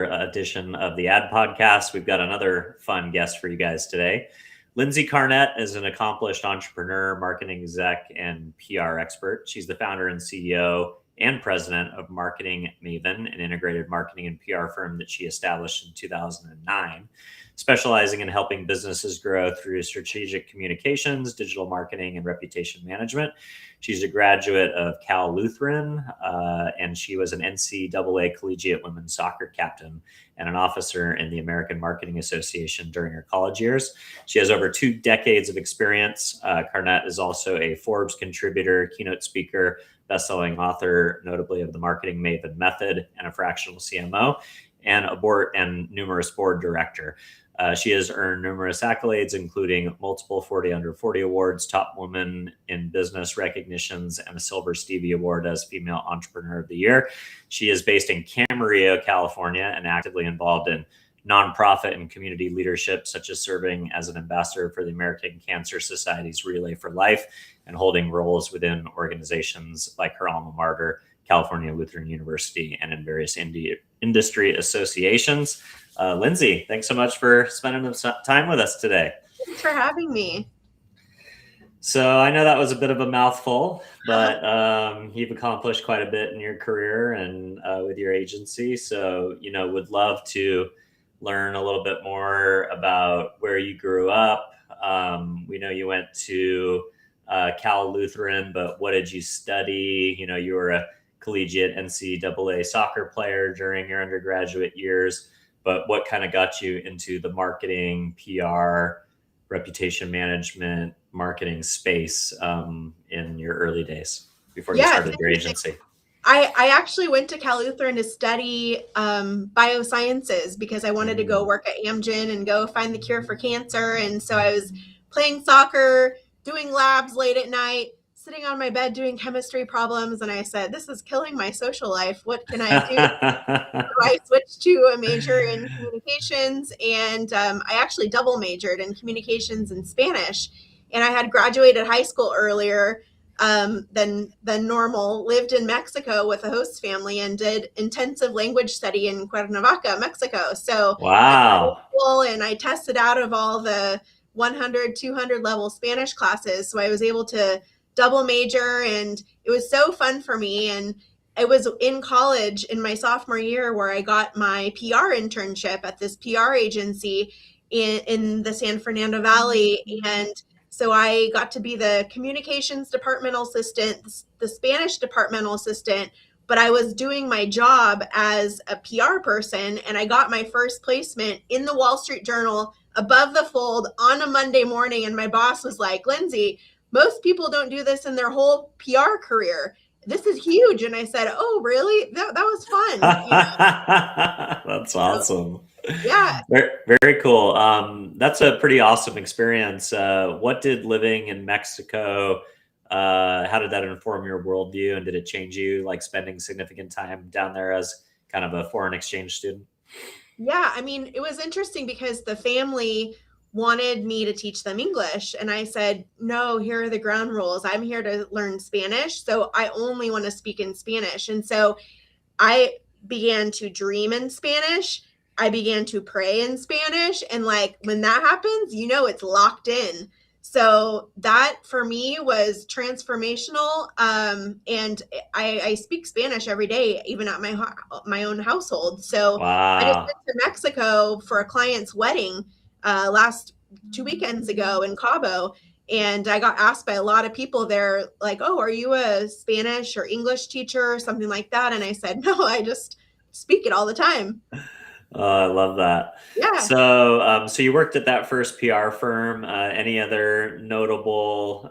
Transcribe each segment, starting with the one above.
edition of the Ad Podcast. We've got another fun guest for you guys today. Lindsey Carnett is an accomplished entrepreneur, marketing exec, and PR expert. She's the founder and CEO and president of Marketing Maven, an integrated marketing and PR firm that she established in 2009, specializing in helping businesses grow through strategic communications, digital marketing, and reputation management. She's a graduate of Cal Lutheran, and she was an NCAA collegiate women's soccer captain and an officer in the American Marketing Association during her college years. She has over 2 decades of experience. Carnett is also a Forbes contributor, keynote speaker, bestselling author, notably of the Marketing Maven Method, and a fractional CMO, and numerous board director. She has earned numerous accolades, including multiple 40 Under 40 awards, top woman in business recognitions, and a Silver Stevie Award as Female Entrepreneur of the Year. She is based in Camarillo, California, and actively involved in nonprofit and community leadership, such as serving as an ambassador for the American Cancer Society's Relay for Life and holding roles within organizations like her alma mater, California Lutheran University, and in various industry associations. Lindsey, thanks so much for spending some time with us today. Thanks for having me. So I know that was a bit of a mouthful, but you've accomplished quite a bit in your career and with your agency. So, would love to learn a little bit more about where you grew up. We know you went to Cal Lutheran, but what did you study? You were a collegiate NCAA soccer player during your undergraduate years, but what kind of got you into the marketing, PR, reputation management, marketing space in your early days before you started your agency? I actually went to Cal Lutheran to study biosciences because I wanted to go work at Amgen and go find the cure for cancer. And so I was playing soccer, doing labs late at night, sitting on my bed doing chemistry problems. And I said, this is killing my social life. What can I do? So I switched to a major in communications, and I actually double majored in communications and Spanish. And I had graduated high school earlier than normal, lived in Mexico with a host family, and did intensive language study in Cuernavaca, Mexico. So wow. And I tested out of all the 100, 200 level Spanish classes. So I was able to double major, and it was so fun for me. And it was in college in my sophomore year where I got my PR internship at this PR agency in the San Fernando Valley. And so I got to be the communications departmental assistant, the Spanish departmental assistant, but I was doing my job as a PR person, and I got my first placement in the Wall Street Journal above the fold on a Monday morning. And my boss was like, Lindsey, most people don't do this in their whole PR career. This is huge. And I said, oh, really? That was fun. That's awesome. Yeah. Very, very cool. That's a pretty awesome experience. What did living in Mexico, how did that inform your worldview? And did it change you, like spending significant time down there as kind of a foreign exchange student? Yeah. I mean, it was interesting because the family wanted me to teach them English. And I said, no, here are the ground rules. I'm here to learn Spanish. So I only want to speak in Spanish. And so I began to dream in Spanish. I began to pray in Spanish. And like, when that happens, it's locked in. So that for me was transformational. And I speak Spanish every day, even at my own household. So wow. I just went to Mexico for a client's wedding last 2 weekends ago in Cabo. And I got asked by a lot of people there, like, oh, are you a Spanish or English teacher or something like that? And I said, no, I just speak it all the time. Oh, I love that. Yeah. So you worked at that first PR firm. Any other notable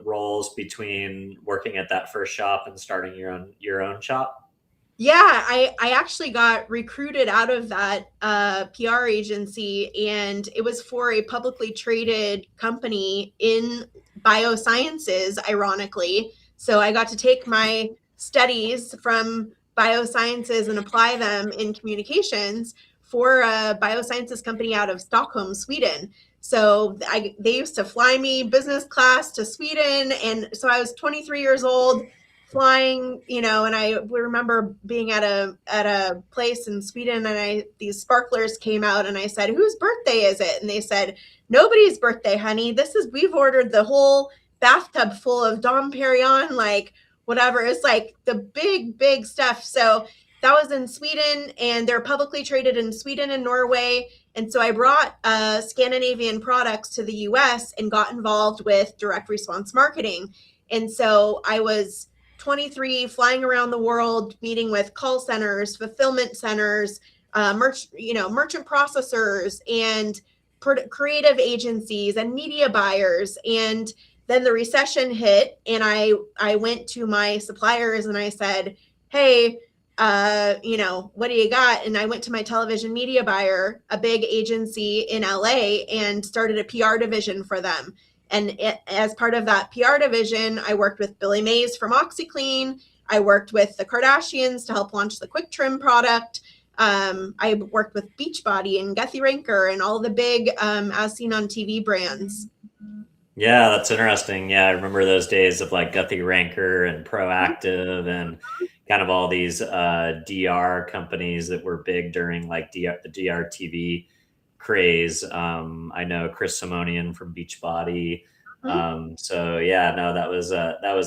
roles between working at that first shop and starting your own shop? Yeah, I actually got recruited out of that PR agency, and it was for a publicly traded company in biosciences, ironically. So I got to take my studies from biosciences and apply them in communications for a biosciences company out of Stockholm, Sweden. So they used to fly me business class to Sweden. And so I was 23 years old, flying, and I remember being at a place in Sweden, and these sparklers came out, and I said, "Whose birthday is it?" And they said, "Nobody's birthday, honey. We've ordered the whole bathtub full of Dom Perignon, like whatever." It's like the big stuff. So that was in Sweden, and they're publicly traded in Sweden and Norway. And so I brought Scandinavian products to the US and got involved with direct response marketing. And so I was 23, flying around the world, meeting with call centers, fulfillment centers, merchant processors, and creative agencies and media buyers. And then the recession hit, and I went to my suppliers and I said, "Hey, what do you got?" And I went to my television media buyer, a big agency in LA, and started a PR division for them. And as part of that PR division, I worked with Billy Mays from OxyClean. I worked with the Kardashians to help launch the Quick Trim product. I worked with Beachbody and Guthy-Ranker and all the big as seen on TV brands. Yeah, that's interesting. Yeah, I remember those days of like Guthy-Ranker and Proactive and kind of all these DR companies that were big during like the DR TV craze. I know Chris Simonian from Beachbody. So yeah, no, that was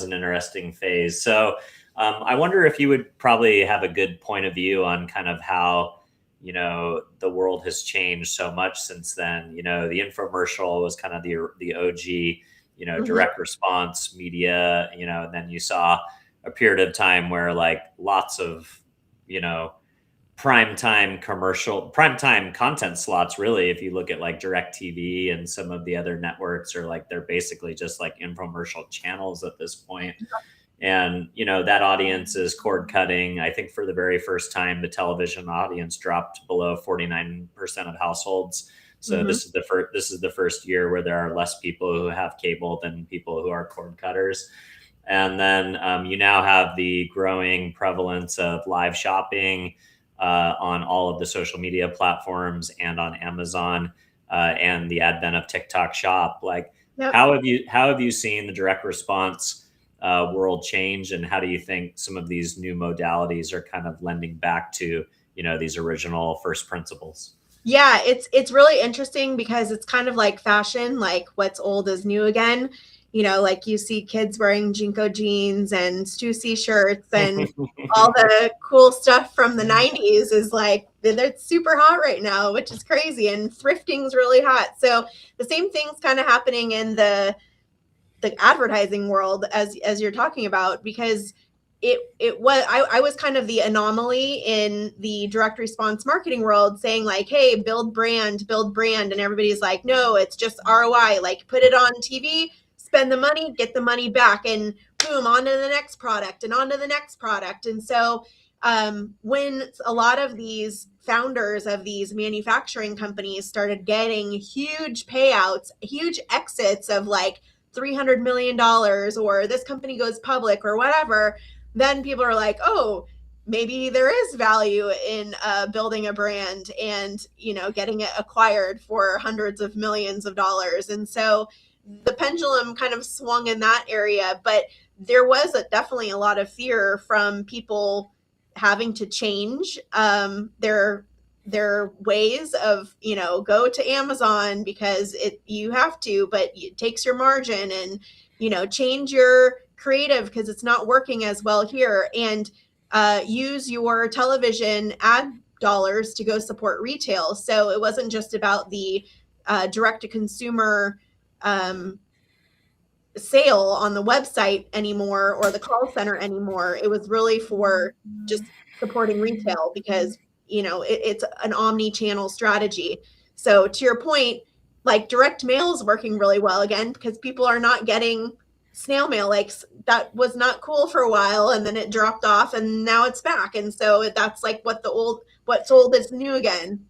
an interesting phase. So I wonder if you would probably have a good point of view on kind of how, the world has changed so much since then. The infomercial was kind of the OG, direct response media, and then you saw a period of time where like lots of, primetime content slots, really, if you look at like DirecTV and some of the other networks, are like, they're basically just like infomercial channels at this point. And, that audience is cord cutting. I think for the very first time, the television audience dropped below 49% of households. So this is the first year where there are less people who have cable than people who are cord cutters. And then you now have the growing prevalence of live shopping on all of the social media platforms and on Amazon, and the advent of TikTok Shop. Like, how have you seen the direct response world change, and how do you think some of these new modalities are kind of lending back to these original first principles? Yeah, it's really interesting because it's kind of like fashion, like what's old is new again. Like you see kids wearing Jinko jeans and Stussy shirts and all the cool stuff from the 90s is like, they're super hot right now, which is crazy. And thrifting's really hot. So the same thing's kind of happening in the advertising world as you're talking about, because I was kind of the anomaly in the direct response marketing world, saying like, "Hey, build brand. And everybody's like, "No, it's just ROI. Like, put it on TV, spend the money, get the money back, and boom, on to the next product and on to the next product." And so when a lot of these founders of these manufacturing companies started getting huge payouts, huge exits of like $300 million, or this company goes public or whatever, then people are like, "Oh, maybe there is value in building a brand and, getting it acquired for hundreds of millions of dollars." And so the pendulum kind of swung in that area, but there was definitely a lot of fear from people having to change their ways of, go to Amazon because you have to, but it takes your margin, and, change your creative because it's not working as well here, and use your television ad dollars to go support retail. So it wasn't just about the direct to consumer sale on the website anymore or the call center anymore. It was really for just supporting retail because, it's an omni-channel strategy. So to your point, like direct mail is working really well again because people are not getting snail mail. Like that was not cool for a while, and then it dropped off, and now it's back. And so that's like what's old is new again.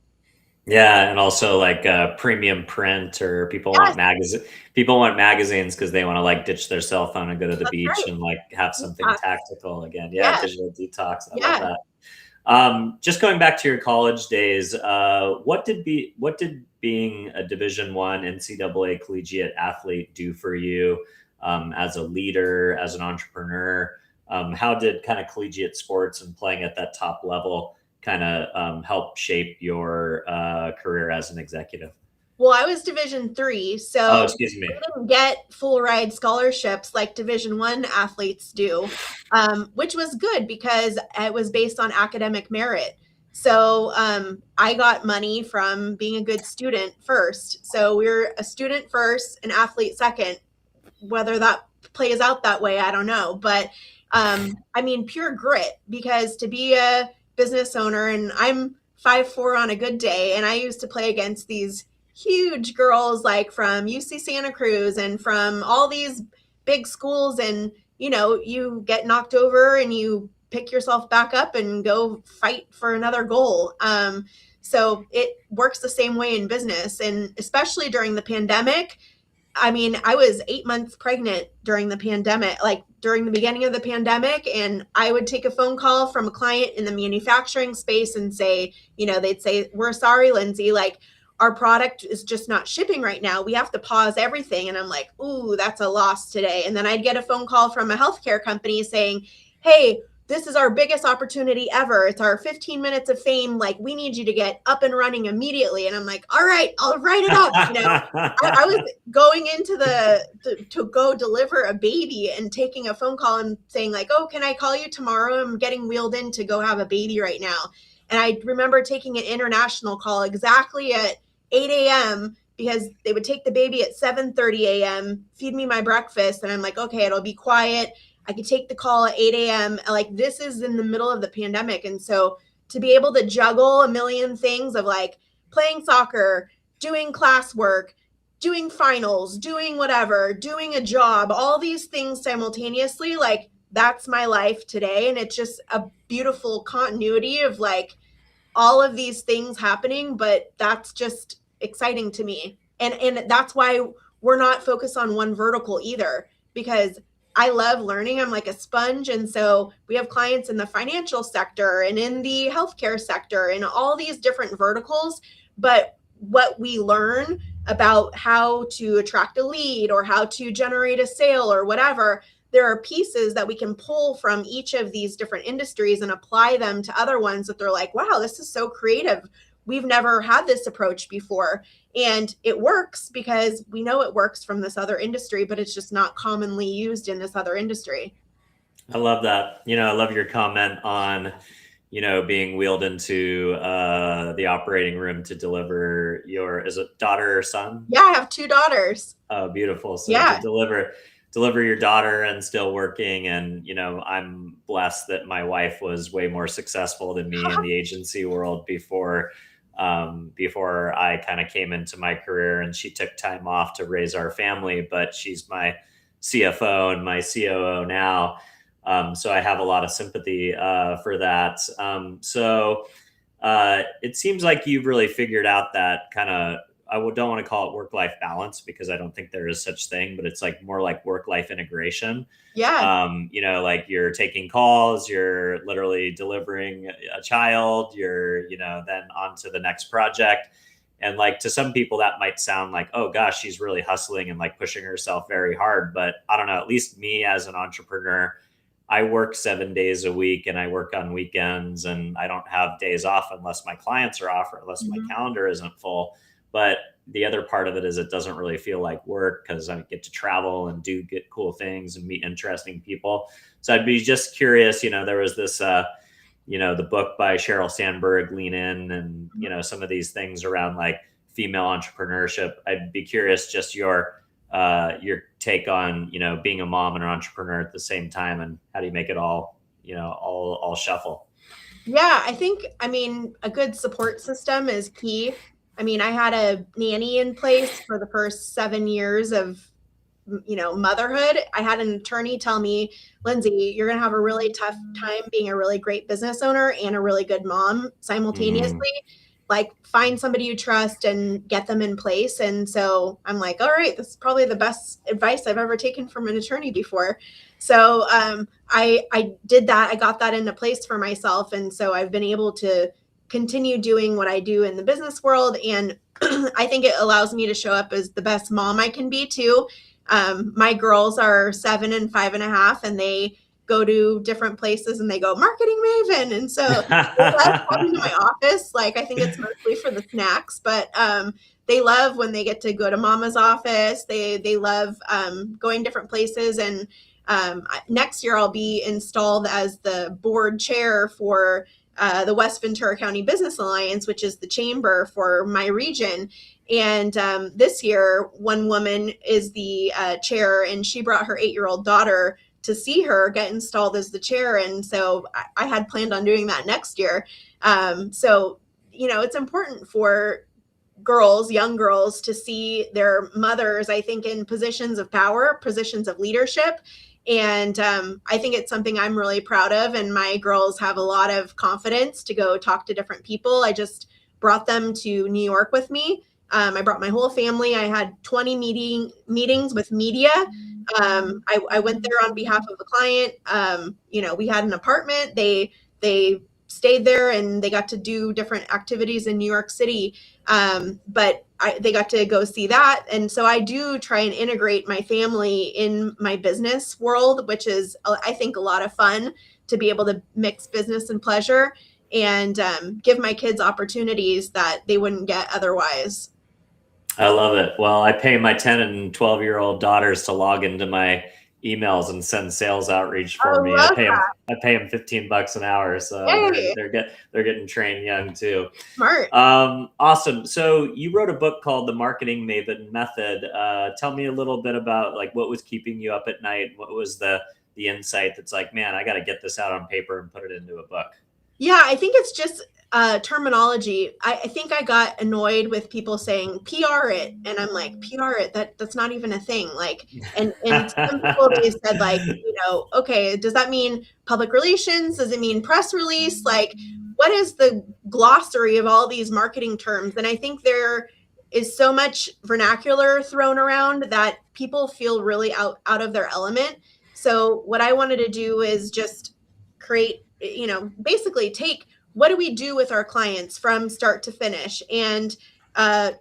Yeah, and also like premium print, or people want magazines because they want to like ditch their cell phone and go to the beach and like have something tactical again. Yeah, digital detox. I love that. Just going back to your college days, what did being a Division I NCAA collegiate athlete do for you as a leader, as an entrepreneur? How did kind of collegiate sports and playing at that top level kind of help shape your career as an executive? Well, I was Division III, Oh, so excuse me. we didn't get full ride scholarships like Division I athletes do, which was good because it was based on academic merit. So I got money from being a good student first. So we're a student first, an athlete second. Whether that plays out that way, I don't know. But I mean, pure grit, because to be a business owner, and I'm 5'4" on a good day, and I used to play against these huge girls like from UC Santa Cruz and from all these big schools, and you get knocked over and you pick yourself back up and go fight for another goal. So it works the same way in business, and especially during the pandemic. I mean, I was 8 months pregnant during the pandemic, like during the beginning of the pandemic. And I would take a phone call from a client in the manufacturing space and say, they'd say, "We're sorry, Lindsey, like our product is just not shipping right now. We have to pause everything." And I'm like, "Ooh, that's a loss today." And then I'd get a phone call from a healthcare company saying, "Hey, this is our biggest opportunity ever. It's our 15 minutes of fame. Like, we need you to get up and running immediately." And I'm like, "All right, I'll write it up." I was going into to go deliver a baby and taking a phone call and saying like, "Oh, can I call you tomorrow? I'm getting wheeled in to go have a baby right now." And I remember taking an international call exactly at 8 a.m. because they would take the baby at 7:30 a.m., feed me my breakfast. And I'm like, okay, it'll be quiet. I could take the call at 8 a.m. Like, this is in the middle of the pandemic. And so to be able to juggle a million things of like playing soccer, doing classwork, doing finals, doing whatever, doing a job, all these things simultaneously, like that's my life today. And it's just a beautiful continuity of like all of these things happening, but that's just exciting to me. And that's why we're not focused on one vertical either, because I love learning. I'm like a sponge. And so we have clients in the financial sector and in the healthcare sector and all these different verticals. But what we learn about how to attract a lead or how to generate a sale or whatever, there are pieces that we can pull from each of these different industries and apply them to other ones that they're like, "Wow, this is so creative. We've never had this approach before." And it works because we know it works from this other industry, but it's just not commonly used in this other industry. I love that. I love your comment on, being wheeled into the operating room to deliver is it daughter or son? Yeah, I have 2 daughters. Oh, beautiful. So Yeah. to deliver your daughter and still working. And, I'm blessed that my wife was way more successful than me in the agency world before I kind of came into my career, and she took time off to raise our family, but she's my CFO and my COO now. So I have a lot of sympathy for that. It seems like you've really figured out that kind of, don't want to call it work-life balance because I don't think there is such thing, but it's like more like work-life integration. Yeah. Like you're taking calls, you're literally delivering a child, you're, then on to the next project. And like to some people that might sound like, oh gosh, she's really hustling and like pushing herself very hard. But I don't know, at least me as an entrepreneur, I work 7 days a week and I work on weekends and I don't have days off unless my clients are off or unless my calendar isn't full. But the other part of it is it doesn't really feel like work because I get to travel and get cool things and meet interesting people. So I'd be just curious, there was this, the book by Sheryl Sandberg, Lean In, and, some of these things around like female entrepreneurship. I'd be curious just your take on, being a mom and an entrepreneur at the same time, and how do you make it all, all shuffle? Yeah, I mean, a good support system is key. I mean, I had a nanny in place for the first 7 years of, motherhood. I had an attorney tell me, "Lindsey, you're going to have a really tough time being a really great business owner and a really good mom simultaneously. Like, find somebody you trust and get them in place." And so I'm like, all right, this is probably the best advice I've ever taken from an attorney before. So I did that. I got that into place for myself. And so I've been able to continue doing what I do in the business world. And I think it allows me to show up as the best mom I can be too. My girls are 7 and 5.5, and they go to different places and they go, Marketing Maven. And so they love coming to my office. Like, I think it's mostly for the snacks, but they love when they get to go to mama's office. They love going different places. And next year I'll be installed as the board chair for the West Ventura County Business Alliance, which is the chamber for my region. And this year, one woman is the chair, and she brought her 8-year-old daughter to see her get installed as the chair. And so I had planned on doing that next year. So, it's important for girls, young girls, to see their mothers, I think, in positions of power, positions of leadership. And I think it's something I'm really proud of. And my girls have a lot of confidence to go talk to different people. I just brought them to New York with me. I brought my whole family. I had 20 meetings with media. I went there on behalf of the client. We had an apartment. They stayed there and they got to do different activities in New York City. But they got to go see that. And so I do try and integrate my family in my business world, which is, I think, a lot of fun to be able to mix business and pleasure and give my kids opportunities that they wouldn't get otherwise. I love it. Well, I pay my 10 and 12-year-old daughters to log into my emails and send sales outreach for me. I pay them $15 an hour. So they're getting trained young too. Smart. Awesome. So you wrote a book called The Marketing Maven Method. Tell me a little bit about what was keeping you up at night. What was the insight that's like, man, I got to get this out on paper and put it into a book? Yeah, I think it's just terminology. I think I got annoyed with people saying PR it, and I'm like, PR it, that's not even a thing. Like, and some people, they said, like, okay, does that mean public relations? Does it mean press release? Like, what is the glossary of all these marketing terms? And I think there is so much vernacular thrown around that people feel really out of their element. So what I wanted to do is just create, basically take, what do we do with our clients from start to finish, and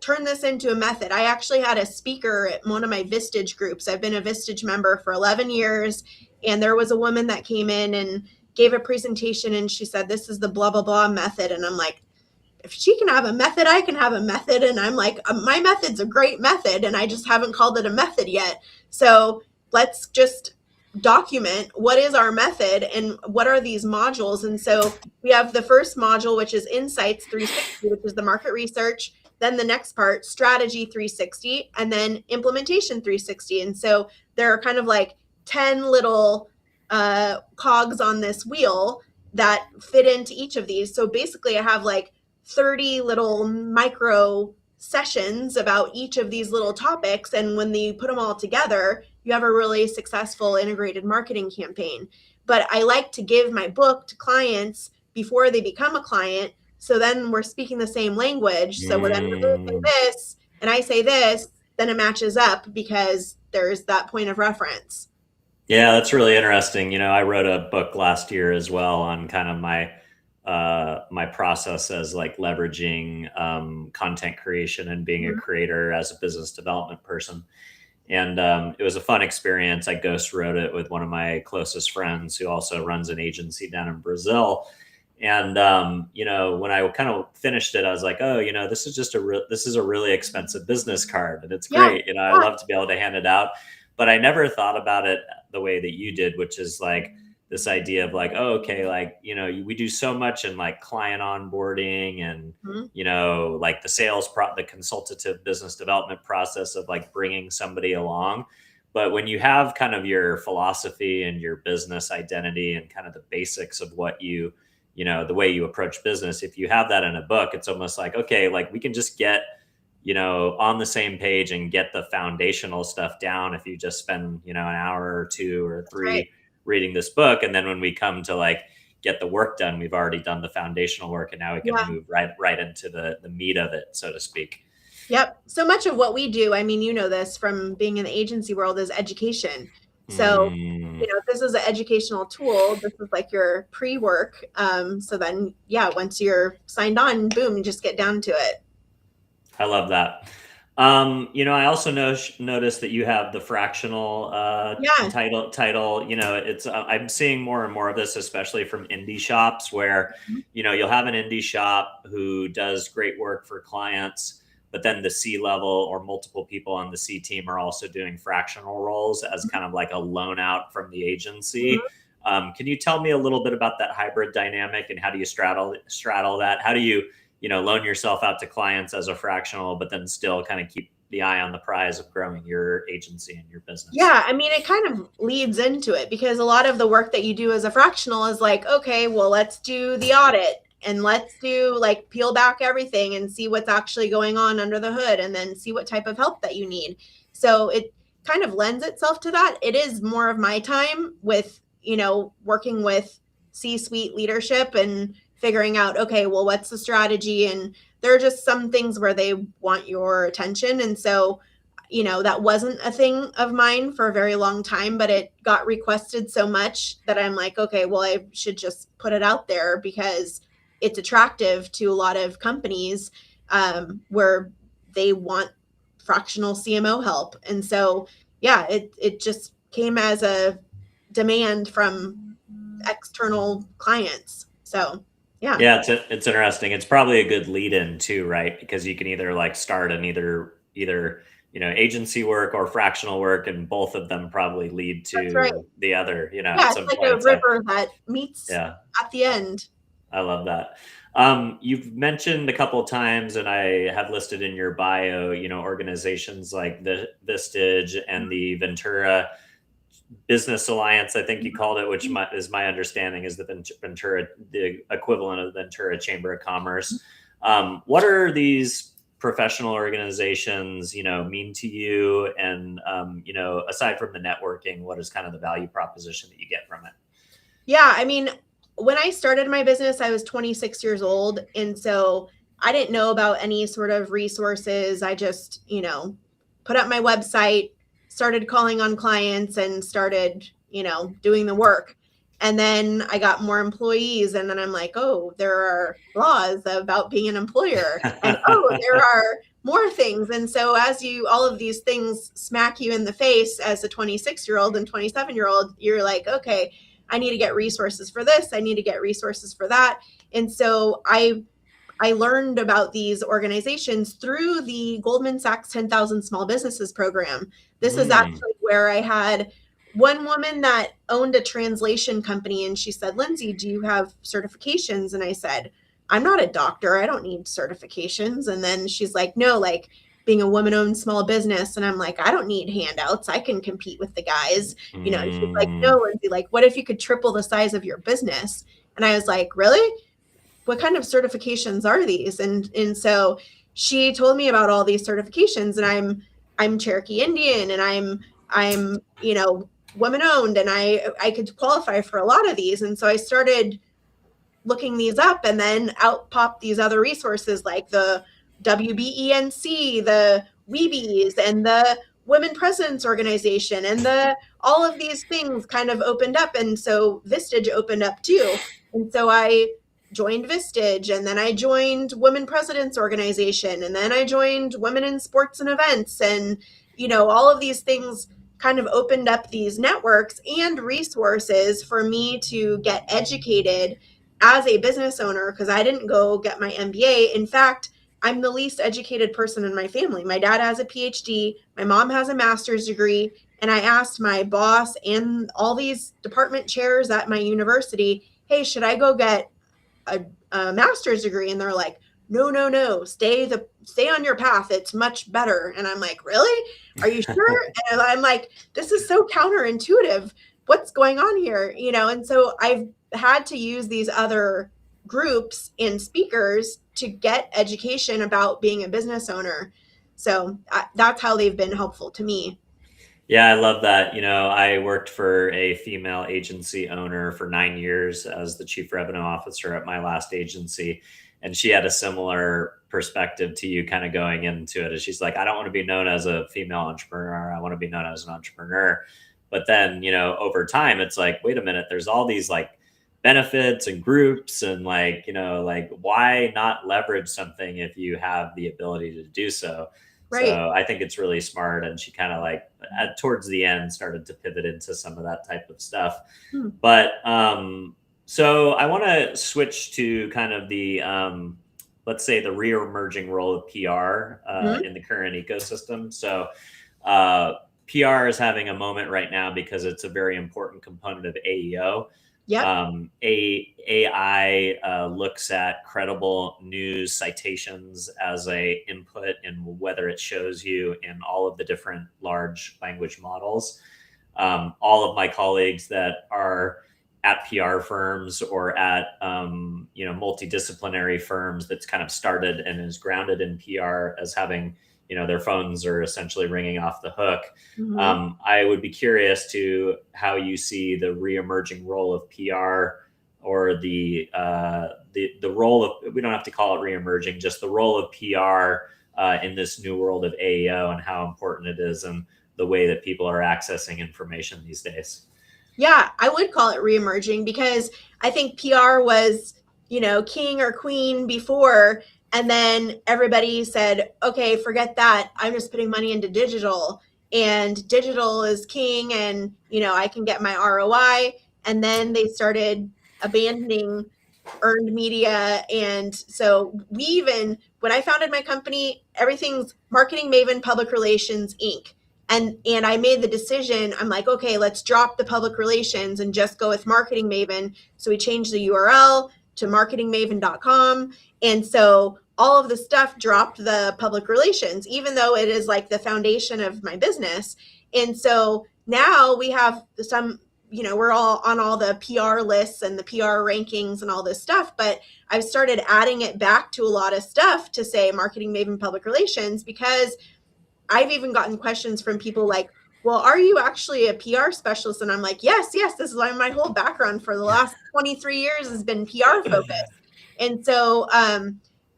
turn this into a method. I actually had a speaker at one of my Vistage groups. I've been a Vistage member for 11 years. And there was a woman that came in and gave a presentation, and she said, this is the blah, blah, blah method. And I'm like, if she can have a method, I can have a method. And I'm like, my method's a great method, and I just haven't called it a method yet. So let's just document what is our method and what are these modules. And so we have the first module, which is Insights 360, which is the market research. Then the next part, Strategy 360, and then Implementation 360. And so there are kind of like 10 little cogs on this wheel that fit into each of these. So basically I have like 30 little micro sessions about each of these little topics. And when you put them all together, you have a really successful integrated marketing campaign. But I like to give my book to clients before they become a client. So then we're speaking the same language. So when I'm doing this and I say this, then it matches up because there's that point of reference. Yeah, that's really interesting. I wrote a book last year as well on kind of my process as like leveraging content creation and being a creator as a business development person. And it was a fun experience. I ghost wrote it with one of my closest friends who also runs an agency down in Brazil. And, when I kind of finished it, I was like, oh, this is just this is a really expensive business card, and it's great. I love to be able to hand it out, but I never thought about it the way that you did, which is like this idea of like, oh, okay, like, we do so much in like client onboarding and, like the consultative business development process of like bringing somebody along. But when you have kind of your philosophy and your business identity and kind of the basics of what the way you approach business, if you have that in a book, it's almost like, okay, like we can just get, on the same page and get the foundational stuff down if you just spend, an hour or 2 or 3 reading this book. And then when we come to like get the work done, we've already done the foundational work, and now we can move right into the meat of it, so to speak. Yep. So much of what we do, I mean, this from being in the agency world, is education. So, this is an educational tool. This is like your pre-work. So then, once you're signed on, boom, you just get down to it. I love that. I also noticed that you have the fractional Yeah. title. It's I'm seeing more and more of this, especially from indie shops, where you'll have an indie shop who does great work for clients, but then the C level or multiple people on the C team are also doing fractional roles as kind of like a loan out from the agency. Mhm. Can you tell me a little bit about that hybrid dynamic, and how do you straddle that? How do you loan yourself out to clients as a fractional, but then still kind of keep the eye on the prize of growing your agency and your business? Yeah, I mean, it kind of leads into it because a lot of the work that you do as a fractional is like, okay, well, let's do the audit and let's do like peel back everything and see what's actually going on under the hood and then see what type of help that you need. So it kind of lends itself to that. It is more of my time with, working with C-suite leadership and figuring out, okay, well, what's the strategy? And there are just some things where they want your attention. And so that wasn't a thing of mine for a very long time, but it got requested so much that I'm like, okay, well, I should just put it out there because it's attractive to a lot of companies where they want fractional CMO help. And so, yeah, it just came as a demand from external clients. So, yeah. Yeah, it's interesting. It's probably a good lead in too, right? Because you can either like start an either agency work or fractional work, and both of them probably lead That's right. to the other, Yeah, at it's some like point a in time. river that meets Yeah, at the end. I love that. You've mentioned a couple of times, and I have listed in your bio, organizations like the Vistage and the Ventura Business Alliance, I think you called it, which is my understanding is the Ventura, the equivalent of the Ventura Chamber of Commerce. What are these professional organizations, mean to you? And, aside from the networking, what is kind of the value proposition that you get from it? Yeah, I mean, when I started my business, I was 26 years old. And so I didn't know about any sort of resources. I just, put up my website, started calling on clients, and started, doing the work. And then I got more employees. And then I'm like, oh, there are laws about being an employer. And oh, there are more things. And so as all of these things smack you in the face as a 26-year-old and 27-year-old, you're like, okay, I need to get resources for this. I need to get resources for that. And so I learned about these organizations through the Goldman Sachs 10,000 Small Businesses program. This is Mm. actually where I had one woman that owned a translation company, and she said, Lindsey, do you have certifications? And I said, I'm not a doctor. I don't need certifications. And then she's like, no, like being a woman-owned small business. And I'm like, I don't need handouts. I can compete with the guys. And she's like, no, Mm. Lindsey, like, what if you could triple the size of your business? And I was like, really? What kind of certifications are these? And so she told me about all these certifications, and I'm Cherokee Indian, and I'm woman owned, and I could qualify for a lot of these. And so I started looking these up, and then out popped these other resources like the WBENC, the Weebies, and the Women Presidents Organization, and the all of these things kind of opened up. And so Vistage opened up too. And so I joined Vistage, and then I joined Women Presidents Organization, and then I joined Women in Sports and Events. And, all of these things kind of opened up these networks and resources for me to get educated as a business owner, because I didn't go get my MBA. In fact, I'm the least educated person in my family. My dad has a PhD, my mom has a master's degree, and I asked my boss and all these department chairs at my university, hey, should I go get a master's degree? And they're like, no, stay on your path. It's much better. And I'm like, really? Are you sure? And I'm like, this is so counterintuitive. What's going on here? And so I've had to use these other groups and speakers to get education about being a business owner. So that's how they've been helpful to me. Yeah, I love that. I worked for a female agency owner for 9 years as the chief revenue officer at my last agency. And she had a similar perspective to you kind of going into it. And she's like, I don't want to be known as a female entrepreneur. I want to be known as an entrepreneur. But then, over time, it's like, wait a minute, there's all these like benefits and groups and like, like why not leverage something if you have the ability to do so? Right. So I think it's really smart. And she kind of like towards the end started to pivot into some of that type of stuff. Hmm. But so I want to switch to kind of the, let's say, the re-emerging role of PR Mhm. in the current ecosystem. So PR is having a moment right now because it's a very important component of AEO. Yep. AI looks at credible news citations as a input in whether it shows you in all of the different large language models. All of my colleagues that are at PR firms or at multidisciplinary firms that's kind of started and is grounded in PR as having their phones are essentially ringing off the hook. Mhm. I would be curious to how you see the re-emerging role of PR, or the role of, we don't have to call it re-emerging, just the role of PR in this new world of AEO, and how important it is and the way that people are accessing information these days. Yeah, I would call it reemerging because I think PR was, king or queen before. And then everybody said, okay, forget that. I'm just putting money into digital, and digital is king, and, I can get my ROI. And then they started abandoning earned media. And so when I founded my company, everything's Marketing Maven Public Relations Inc. And I made the decision. I'm like, okay, let's drop the public relations and just go with Marketing Maven. So we changed the URL to marketingmaven.com. And so all of the stuff dropped the public relations, even though it is like the foundation of my business. And so now we have we're all on all the PR lists and the PR rankings and all this stuff, but I've started adding it back to a lot of stuff to say Marketing Maven Public Relations, because I've even gotten questions from people like, well, are you actually a PR specialist? And I'm like, yes, this is my whole background for the last 23 years has been PR focused. And so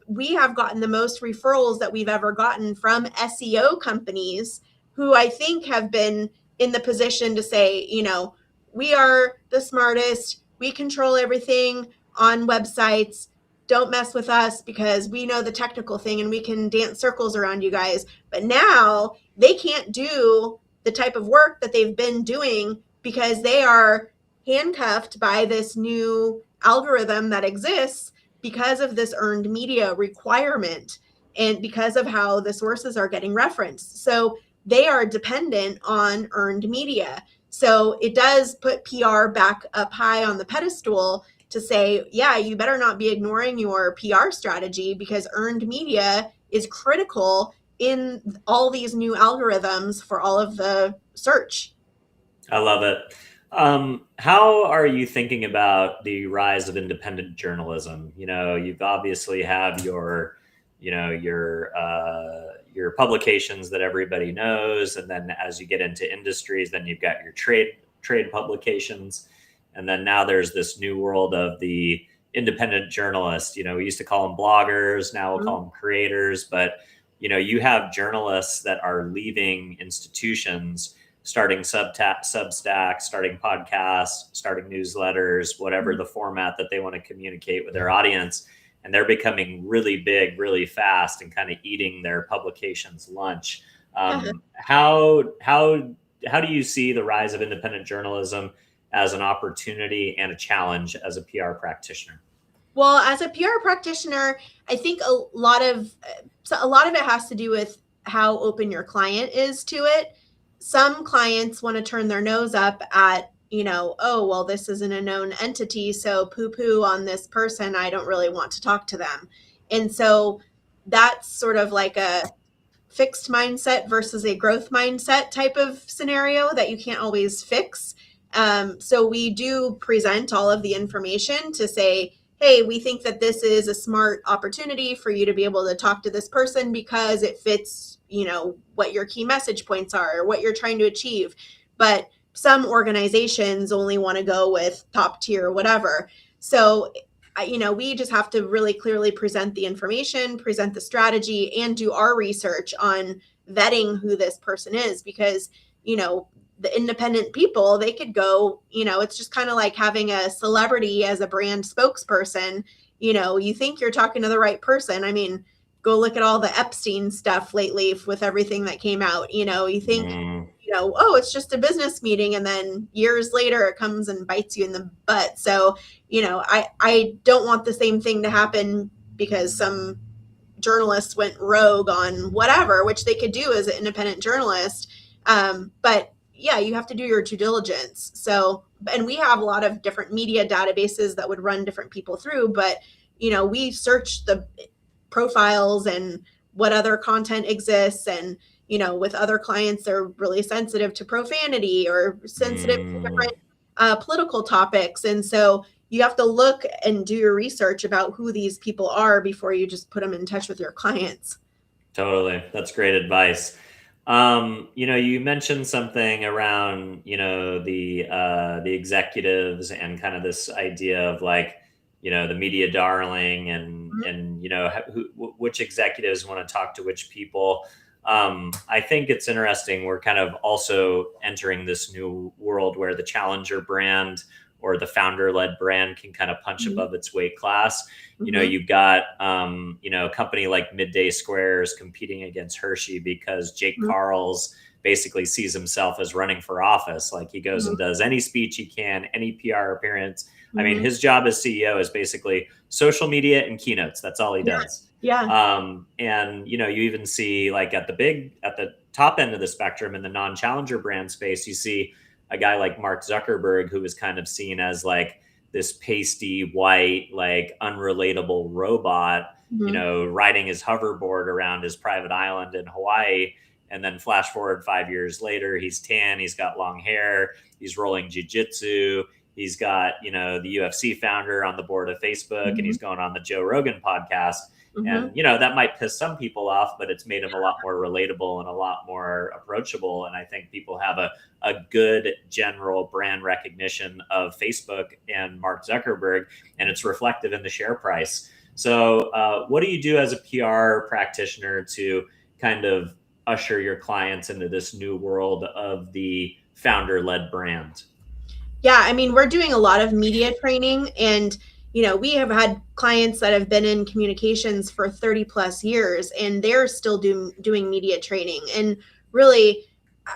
we have gotten the most referrals that we've ever gotten from SEO companies who I think have been in the position to say, we are the smartest, we control everything on websites. Don't mess with us because we know the technical thing and we can dance circles around you guys. But now they can't do the type of work that they've been doing because they are handcuffed by this new algorithm that exists because of this earned media requirement and because of how the sources are getting referenced. So they are dependent on earned media. So it does put PR back up high on the pedestal to say, yeah, you better not be ignoring your PR strategy because earned media is critical in all these new algorithms for all of the search. I love it. How are you thinking about the rise of independent journalism? You've obviously have your publications that everybody knows, and then as you get into industries, then you've got your trade publications, and then now there's this new world of the independent journalist. We used to call them bloggers, now we'll call them creators, but you have journalists that are leaving institutions, starting Substack, starting podcasts, starting newsletters, whatever the format that they want to communicate with their audience. And they're becoming really big, really fast, and kind of eating their publications lunch. How do you see the rise of independent journalism as an opportunity and a challenge as a PR practitioner? Well, as a PR practitioner, I think a lot of it has to do with how open your client is to it. Some clients want to turn their nose up at, oh, well, this isn't a known entity, so poo-poo on this person. I don't really want to talk to them. And so that's sort of like a fixed mindset versus a growth mindset type of scenario that you can't always fix. So we do present all of the information to say, hey, we think that this is a smart opportunity for you to be able to talk to this person because it fits, what your key message points are or what you're trying to achieve. But some organizations only want to go with top tier, whatever. So, we just have to really clearly present the information, present the strategy, and do our research on vetting who this person is, because, the independent people, they could go, it's just kind of like having a celebrity as a brand spokesperson. You think you're talking to the right person. I mean, go look at all the Epstein stuff lately with everything that came out. You think, oh, it's just a business meeting. And then years later, it comes and bites you in the butt. So, I don't want the same thing to happen because some journalists went rogue on whatever, which they could do as an independent journalist. But yeah, you have to do your due diligence. So, and we have a lot of different media databases that would run different people through, but we search the profiles and what other content exists. And, with other clients, they're really sensitive to profanity or sensitive to different political topics. And so you have to look and do your research about who these people are before you just put them in touch with your clients. Totally. That's great advice. You mentioned something around, the executives and kind of this idea of like, the media darling and which executives want to talk to which people. I think it's interesting. We're kind of also entering this new world where the challenger brand or the founder-led brand can kind of punch above its weight class. You've got, a company like Midday Squares competing against Hershey because Jake Carl's basically sees himself as running for office. Like he goes and does any speech he can, any PR appearance. I mean, his job as CEO is basically social media and keynotes. That's all he does. Yeah. And, you even see like at the top end of the spectrum in the non-challenger brand space, you see a guy like Mark Zuckerberg, who is kind of seen as like this pasty white, like unrelatable robot, riding his hoverboard around his private island in Hawaii. And then flash forward 5 years later, he's tan, he's got long hair, he's rolling jujitsu. He's got, the UFC founder on the board of Facebook, and he's going on the Joe Rogan podcast. And, that might piss some people off, but it's made him a lot more relatable and a lot more approachable. And I think people have a good general brand recognition of Facebook and Mark Zuckerberg, and it's reflective in the share price. So what do you do as a PR practitioner to kind of usher your clients into this new world of the founder-led brand? Yeah, I mean, we're doing a lot of media training, and we have had clients that have been in communications for 30 plus years, and they're still doing media training. And really,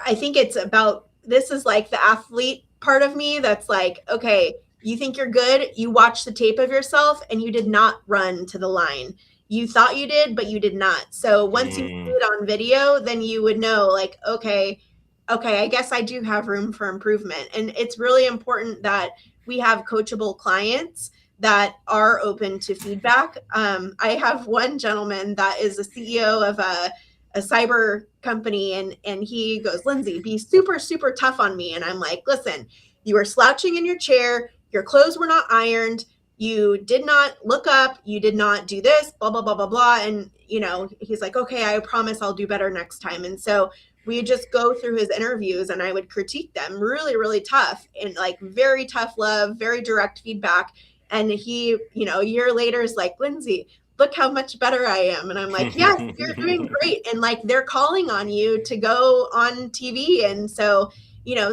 I think it's about, this is like the athlete part of me that's like, okay, you think you're good, you watch the tape of yourself and you did not run to the line. You thought you did, but you did not. So once you see it on video, then you would know like, okay, I guess I do have room for improvement. And it's really important that we have coachable clients that are open to feedback. I have one gentleman that is the CEO of a cyber company, and he goes, Lindsey, be super, super tough on me. And I'm like, listen, you were slouching in your chair, your clothes were not ironed, you did not look up, you did not do this, blah, blah, blah, blah, blah. And, he's like, okay, I promise I'll do better next time. And so we just go through his interviews and I would critique them really, really tough and like very tough love, very direct feedback. And he, a year later is like, Lindsey, look how much better I am. And I'm like, yes, you're doing great. And like, they're calling on you to go on TV. And so,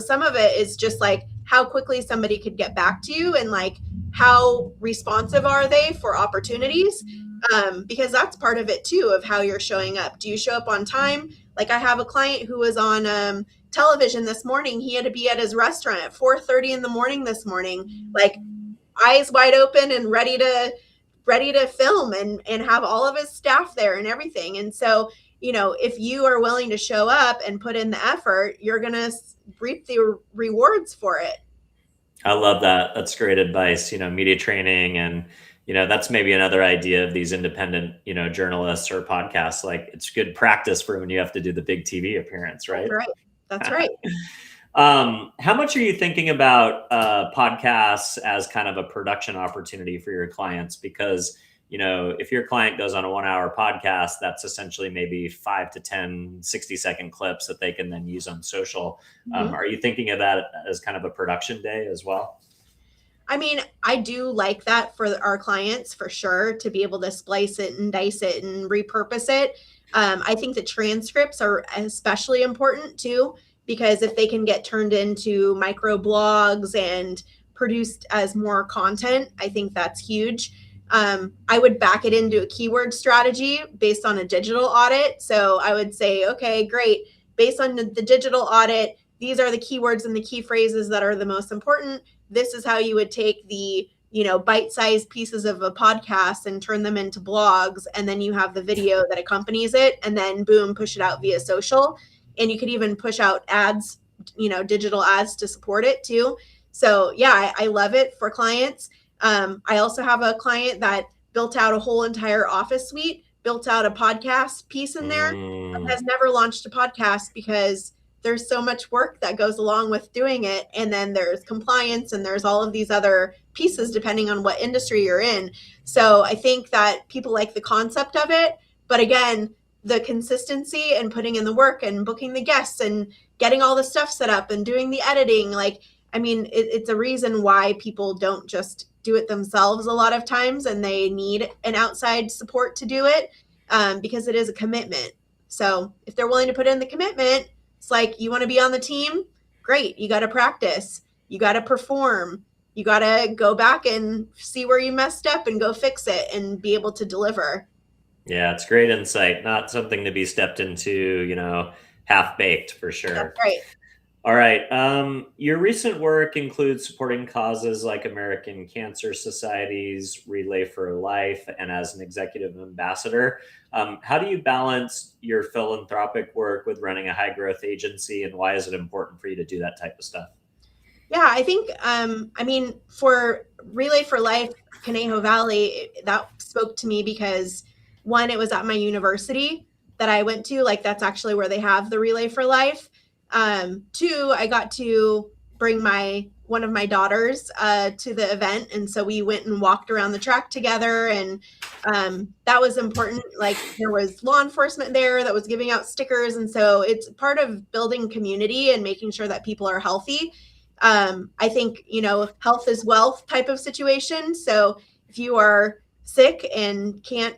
some of it is just like how quickly somebody could get back to you and like how responsive are they for opportunities? Because that's part of it too, of how you're showing up. Do you show up on time? Like I have a client who was on television this morning. He had to be at his restaurant at 4:30 in the morning this morning, like eyes wide open and ready to film and have all of his staff there and everything. And so, if you are willing to show up and put in the effort, you're going to reap the rewards for it. I love that. That's great advice, media training. And, that's maybe another idea of these independent, journalists or podcasts. Like it's good practice for when you have to do the big TV appearance, right? That's right. How much are you thinking about podcasts as kind of a production opportunity for your clients? Because, if your client goes on a 1 hour podcast, that's essentially maybe 5 to 10 60-second clips that they can then use on social. Are you thinking of that as kind of a production day as well? I mean, I do like that for our clients for sure, to be able to splice it and dice it and repurpose it. I think the transcripts are especially important too, because if they can get turned into micro blogs and produced as more content, I think that's huge. I would back it into a keyword strategy based on a digital audit. So I would say, okay, great. Based on the digital audit, these are the keywords and the key phrases that are the most important. This is how you would take the, bite-sized pieces of a podcast and turn them into blogs. And then you have the video that accompanies it, and then boom, push it out via social. And you could even push out ads, digital ads to support it too. So yeah, I love it for clients. I also have a client that built out a whole entire office suite, built out a podcast piece in there, but has never launched a podcast because there's so much work that goes along with doing it. And then there's compliance and there's all of these other pieces depending on what industry you're in. So I think that people like the concept of it, but again, the consistency and putting in the work and booking the guests and getting all the stuff set up and doing the editing, it's a reason why people don't just do it themselves a lot of times, and they need an outside support to do it, because it is a commitment. So if they're willing to put in the commitment, it's like, you want to be on the team? Great. You got to practice. You got to perform. You got to go back and see where you messed up and go fix it and be able to deliver. Yeah, it's great insight. Not something to be stepped into, half baked for sure. That's right. All right. Your recent work includes supporting causes like American Cancer Society's Relay for Life and as an executive ambassador. How do you balance your philanthropic work with running a high growth agency, and why is it important for you to do that type of stuff? Yeah, I think, for Relay for Life, Conejo Valley, that spoke to me because one, it was at my university that I went to, that's actually where they have the Relay for Life. Two, I got to bring one of my daughters to the event, and so we went and walked around the track together, and that was important. There was law enforcement there that was giving out stickers, and so it's part of building community and making sure that people are healthy. I think health is wealth type of situation. So if you are sick and can't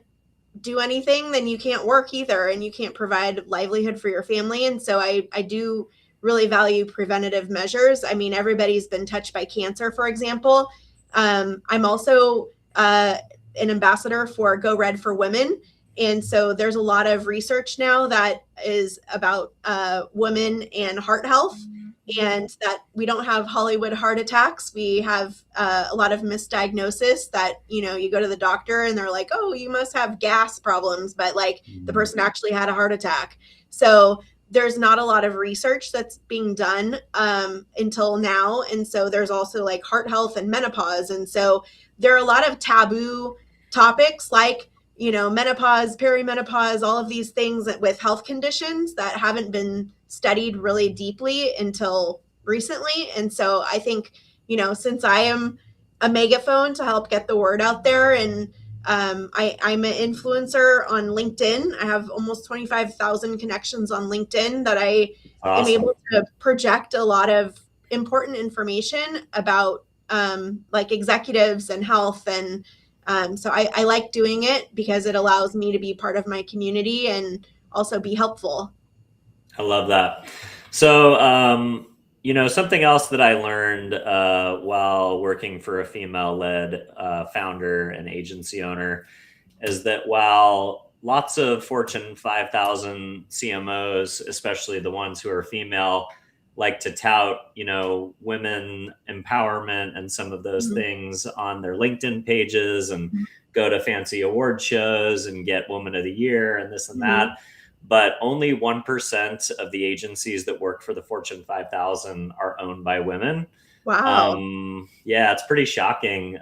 do anything, then you can't work either, and you can't provide livelihood for your family. And so I do really value preventative measures. Everybody's been touched by cancer, for example. I'm also an ambassador for Go Red for Women. And so there's a lot of research now that is about women and heart health, and that we don't have Hollywood heart attacks. We have a lot of misdiagnosis that, you go to the doctor and they're like, oh, you must have gas problems, but the person actually had a heart attack. So there's not a lot of research that's being done until now. And so there's also heart health and menopause. And so there are a lot of taboo topics menopause, perimenopause, all of these things with health conditions that haven't been studied really deeply until recently. And so I think, since I am a megaphone to help get the word out there, and I'm an influencer on LinkedIn. I have almost 25,000 connections on LinkedIn that I am able to project a lot of important information about executives and health. And so I like doing it because it allows me to be part of my community and also be helpful. I love that. So, something else that I learned while working for a female-led founder and agency owner is that while lots of Fortune 5,000 CMOs, especially the ones who are female, like to tout, women empowerment and some of those things on their LinkedIn pages and go to fancy award shows and get Woman of the Year and this and that. But only 1% of the agencies that work for the Fortune 5,000 are owned by women. Wow. Yeah, it's pretty shocking.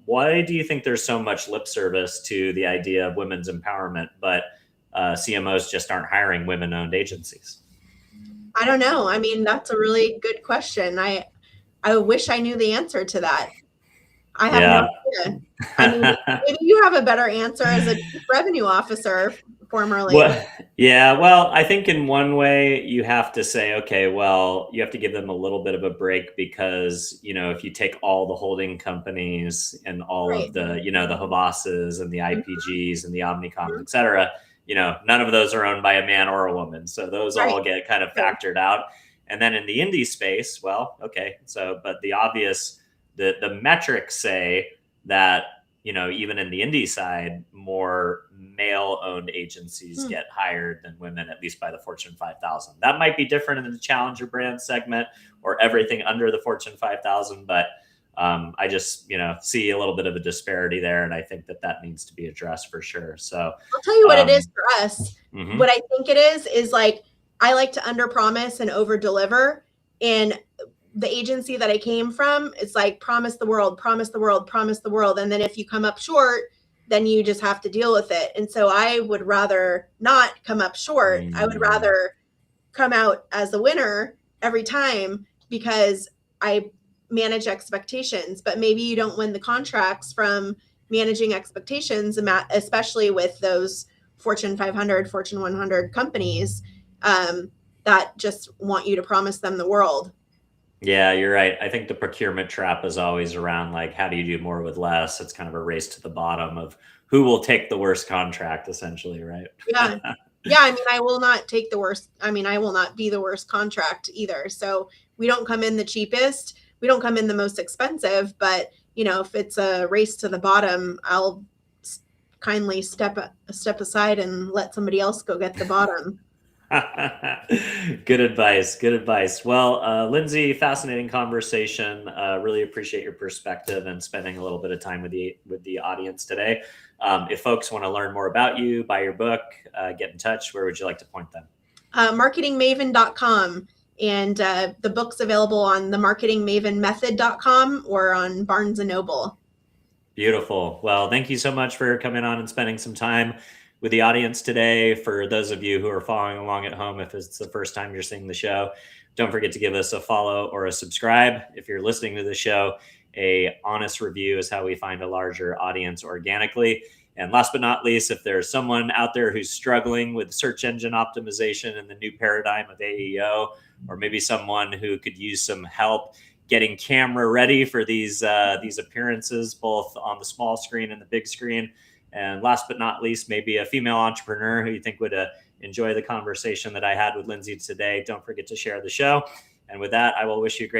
Why do you think there's so much lip service to the idea of women's empowerment, but CMOs just aren't hiring women-owned agencies? I don't know. That's a really good question. I wish I knew the answer to that. I have no idea. Maybe you have a better answer as a chief revenue officer formerly. Well, I think in one way you have to say, okay, well, you have to give them a little bit of a break because, if you take all the holding companies and all of the, the Havasas and the IPGs and the Omnicoms, et cetera, none of those are owned by a man or a woman. So those all get kind of factored out. And then in the indie space, well, okay. So, but the obvious, the metrics say that even in the indie side, more male-owned agencies get hired than women, at least by the Fortune 5000. That might be different in the challenger brand segment or everything under the Fortune 5000, but I just, see a little bit of a disparity there. And I think that needs to be addressed for sure. So I'll tell you what it is for us. Mm-hmm. What I think it is like, I like to under promise and over deliver. And the agency that I came from, it's like, promise the world, promise the world, promise the world. And then if you come up short, then you just have to deal with it. And so I would rather not come up short. I would rather come out as the winner every time, because I manage expectations. But maybe you don't win the contracts from managing expectations, especially with those Fortune 500, Fortune 100 companies that just want you to promise them the world. Yeah, you're right. I think the procurement trap is always around, like, how do you do more with less? It's kind of a race to the bottom of who will take the worst contract, essentially, right? Yeah. Yeah. I mean, I will not take the worst. I mean, I will not be the worst contract either. So we don't come in the cheapest. We don't come in the most expensive, but if it's a race to the bottom, I'll kindly step aside and let somebody else go get the bottom. Good advice. Good advice. Well, Lindsey, fascinating conversation. Really appreciate your perspective and spending a little bit of time with the audience today. If folks want to learn more about you, buy your book, get in touch, where would you like to point them? Marketingmaven.com. And the book's available on the marketingmavenmethod.com or on Barnes & Noble. Beautiful. Well, thank you so much for coming on and spending some time with the audience today. For those of you who are following along at home, if it's the first time you're seeing the show, don't forget to give us a follow or a subscribe. If you're listening to the show, a honest review is how we find a larger audience organically. And last but not least, if there's someone out there who's struggling with search engine optimization and the new paradigm of AEO, or maybe someone who could use some help getting camera ready for these appearances, both on the small screen and the big screen. And last but not least, maybe a female entrepreneur who you think would enjoy the conversation that I had with Lindsey today, don't forget to share the show. And with that, I will wish you a great